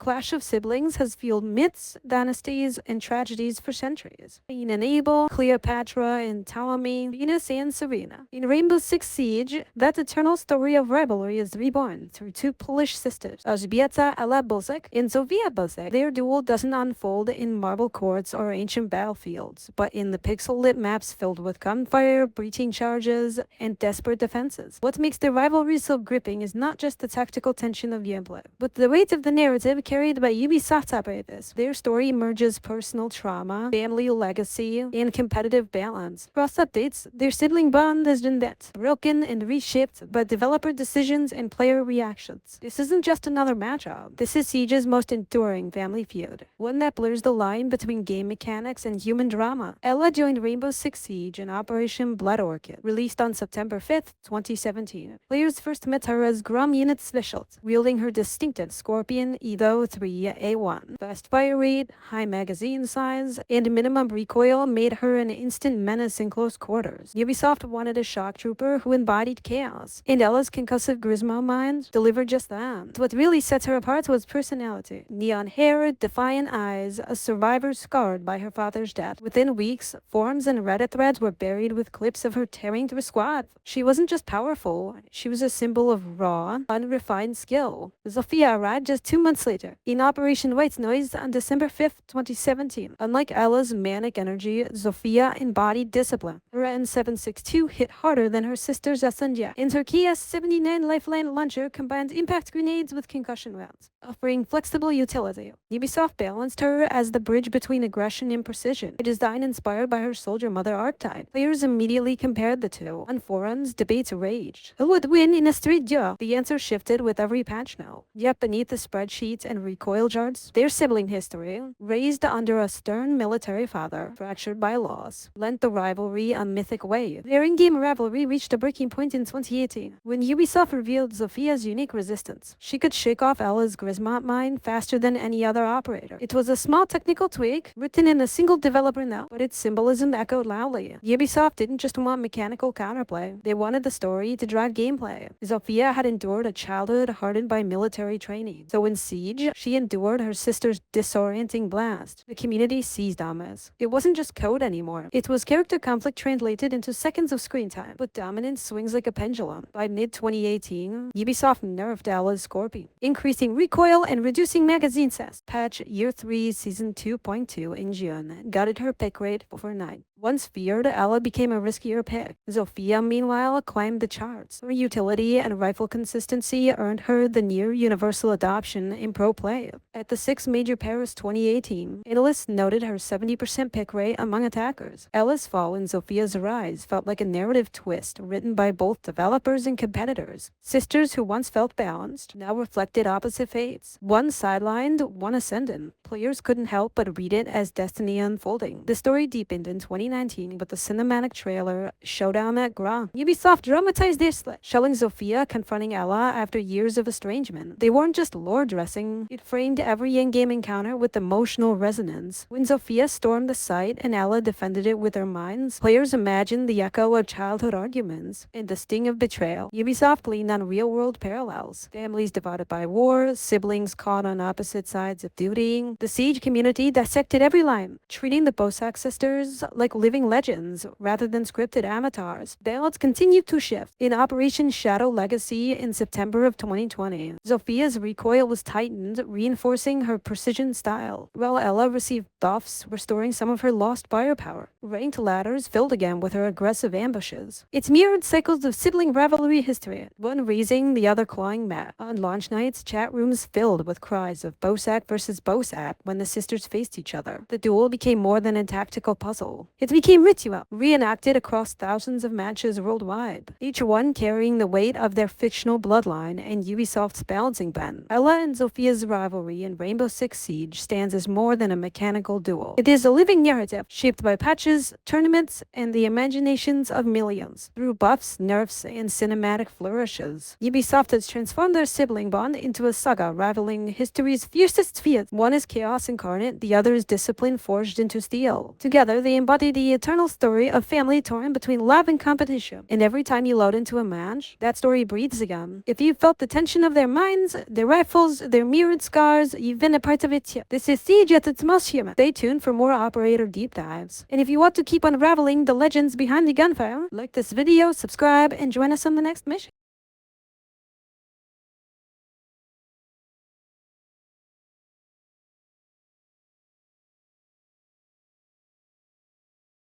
clash of siblings has fueled myths, dynasties, and tragedies for centuries. Cain and Abel, Cleopatra and Ptolemy, Venus and Serena. In Rainbow Six Siege, that eternal story of rivalry is reborn through two Polish sisters, Elżbieta Ela and Zofia Bozek. Their duel doesn't unfold in marble courts or ancient battlefields, but in the pixel-lit maps filled with gunfire, breaching charges, and desperate defenses. What makes the rivalry so gripping is not just the tactical tension of gameplay, but the weight of the narrative carried by Ubisoft operators. Their story merges personal trauma, family legacy, and competitive balance. Across updates, their sibling bond has been bent, broken, and reshaped by developer decisions and player reactions. This isn't just another matchup. This is Siege's most enduring family feud, one that blurs the line between game mechanics and human drama. Ela joined Rainbow Six Siege in Operation Blood Orchid, released on September 5th, 2017. Players first met her as GROM Unit Specialist, wielding her distinctive Scorpion Edo 3A1. Fast fire rate, high magazine size, and minimum recoil made her an instant menace in close quarters. Ubisoft wanted a shock trooper who embodied chaos, and Ella's concussive Grismo mind delivered just that. What really sets her apart was personality. Neon hair, defiant eyes, a survivor scarred by her father's death. Within weeks, forums and Reddit threads were buried with clips of her tearing through squad. She wasn't just powerful, she was a symbol of raw, unrefined skill. Zofia arrived just 2 months later, in Operation White Noise on December 5th, 2017. Unlike Ella's manic energy, Zofia embodied discipline. Her N762 hit harder than her sister's SNJ, and her KS-79 Lifeline launcher combined impact grenades with concussion rounds, offering flexible utility. Ubisoft balanced her as the bridge between aggression and precision, a design inspired by her soldier mother archetype. Players immediately compared the two. On forums, debates raged. Who would win in a street duel? The answer shifted with every patch now. Yet beneath the spreadsheets and recoil charts, their sibling history, raised under a stern military father, fractured by loss, lent the rivalry a mythic wave. Their in-game rivalry reached a breaking point in 2018, when Ubisoft revealed Zofia's unique resistance. She could shake off Ella's Grismont mind faster than any other operator. It was a small technical tweak, written in a single developer note, but its symbolism echoed loudly. Ubisoft didn't just want mechanical counterplay, they wanted the story to drive gameplay. Zofia had endured a childhood hardened by military training, so in Siege, she endured her sister's disorienting blast. The community seized on this. It wasn't just code anymore. It was character conflict translated into seconds of screen time, but dominance swings like a pendulum. By mid-2018, Ubisoft nerfed Ella's Scorpion, increasing recoil and reducing magazine size. Patch Year 3 Season 2.2 in June gutted her pick rate overnight. Once feared, Ela became a riskier pick. Zofia, meanwhile, climbed the charts. Her utility and rifle consistency earned her the near-universal adoption in pro play. At the 6 Major Paris 2018, analysts noted her 70% pick rate among attackers. Ela's fall and Zofia's rise felt like a narrative twist written by both developers and competitors. Sisters who once felt balanced now reflected opposite fates. One sidelined, one ascendant. Players couldn't help but read it as destiny unfolding. The story deepened in 2019 with the cinematic trailer Showdown at GROM. Ubisoft dramatized their split, showing Zofia confronting Ela after years of estrangement. They weren't just lore dressing, it framed every in-game encounter with emotional resonance. When Zofia stormed the site and Ela defended it with her minds, players imagined the echo of childhood arguments and the sting of betrayal. Ubisoft leaned on real-world parallels. Families divided by war, siblings caught on opposite sides of duty. The Siege community dissected every line, treating the Bosak sisters like living legends rather than scripted avatars. Balance continued to shift. In Operation Shadow Legacy in September of 2020, Zofia's recoil was tightened, reinforcing her precision style, while Ela received buffs, restoring some of her lost firepower. Ranked ladders filled again with her aggressive ambushes. It mirrored cycles of sibling rivalry history, one raising, the other clawing Matt. On launch nights, chat rooms filled with cries of Bosak versus Bosak when the sisters faced each other. The duel became more than a tactical puzzle. It became ritual, reenacted across thousands of matches worldwide, each one carrying the weight of their fictional bloodline and Ubisoft's balancing band. Ela and Zofia's rivalry in Rainbow Six Siege stands as more than a mechanical duel. It is a living narrative, shaped by patches, tournaments, and the imaginations of millions. Through buffs, nerfs, and cinematic flourishes, Ubisoft has transformed their sibling bond into a saga rivaling history's fiercest fears. One is chaos incarnate, the other is discipline forged into steel. Together, they embody the the eternal story of family torn between love and competition. And every time you load into a match, that story breathes again. If you felt the tension of their minds, their rifles, their mirrored scars, you've been a part of it too. This is Siege at its most human. Stay tuned for more operator deep dives. And if you want to keep unraveling the legends behind the gunfire, like this video, subscribe, and join us on the next mission.